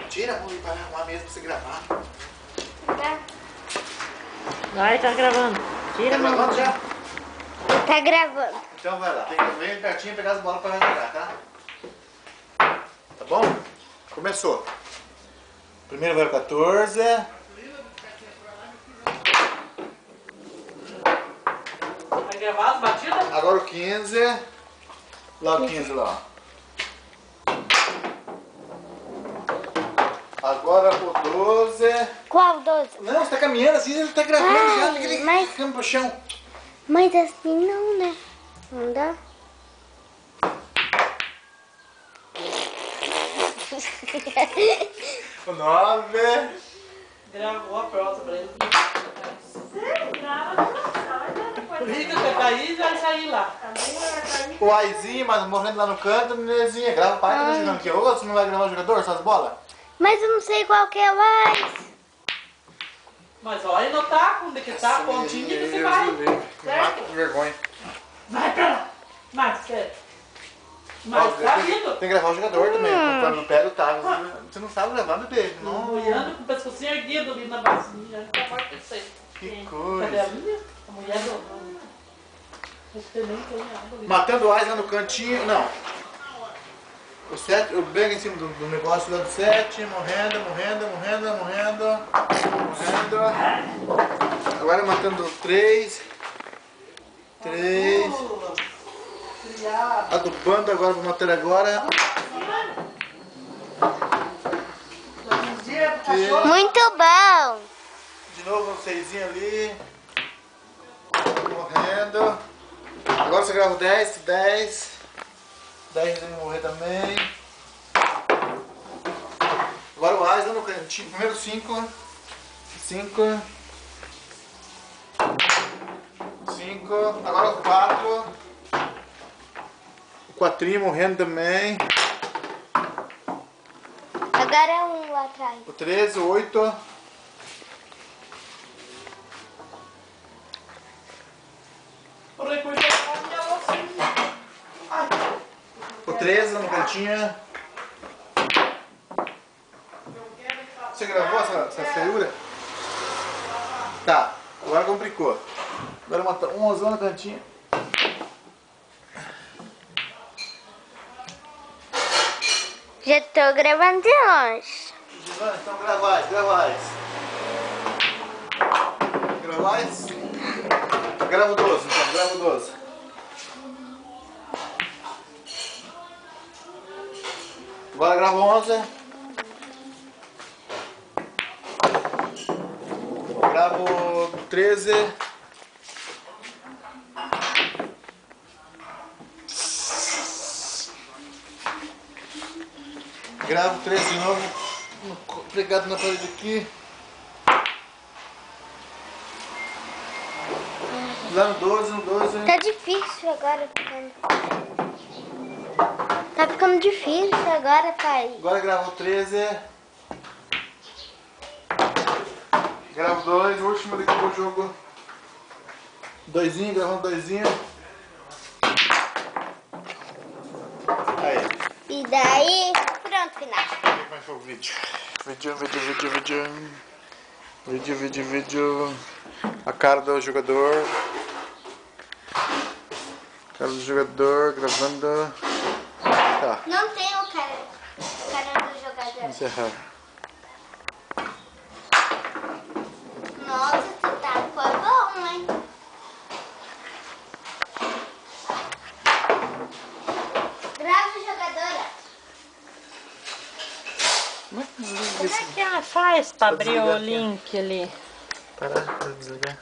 Tira a mão aí para arrumar mesmo pra você gravar. Tá. Vai, tá gravando. Tira a mão. Tá gravando já? Tá gravando. Então vai lá, tem que vir pertinho e pegar as bolas pra jogar, tá? Tá bom? Começou. Primeiro vai o 14. Vai gravar as batidas? Agora o 15. Lá o 15 lá. Agora o 12. Qual 12? Não, você tá caminhando assim, ele tá gravando já, tem que ele mas- cama pro chão. Mas assim não, né? Não dá? O 9. Gravou a próxima pra ele. O Rico vai cair e vai sair lá. O Aizinho, mas morrendo lá no canto, Nenezinha, grava o pai que tá jogando aqui. Ô, você não vai gravar o jogador, só as bolas? Mas eu não sei qual que é mais. Mas olha no taco, onde que tá a pontinha que você vai. Me mata de vergonha. Vai pra lá. Mas, sério. Mas tá vindo. Tem que gravar o jogador também, quando não pega o taco. Você não sabe gravar, bebê. Não. Moiando com o pescocinho erguido ali na bacia. Não tá morto isso aí. Que Cadê coisa. a minha? A mulher do... Você nem tem água ali. Matando o Ais lá no cantinho. Não. O 7, o Bega em cima do negócio lá do 7, morrendo. Agora matando o 3. 3. Adubando agora, vou matar agora. Muito bom. De novo um 6 ali. Morrendo. Agora você grava o 10. 10 tem que morrer também. Agora o Ais lá no cantinho. Primeiro 5. 5. Agora o 4. O 4 morrendo também. Agora é um lá atrás. O 13, o 8. O recurso é a minha loucinha. O 13 no cantinho. Você gravou essa feiura? Tá, agora complicou. Agora matar 11 lá no cantinho. Já tô gravando de longe. Giovanni, então gravais. Grava o 12, então, grava o 12. Agora grava o 11. Grava o 13. Grava o 13 de novo. Pregado na parede aqui. Lá no 12. Tá difícil agora ficando. Tá ficando difícil agora, pai. Agora grava o 13. Grava o 2, o último daqui do jogo. 2, gravando 2. Aí. E daí, pronto, final. Como é que foi o vídeo? Vídeo. A cara do jogador. Gravando. Tá, Não tem o cara do jogador. encerrar. Nossa, tu tá, foi bom, hein? Grava o jogador. Como é que ela faz pra abrir o link ali? Parar, desligar.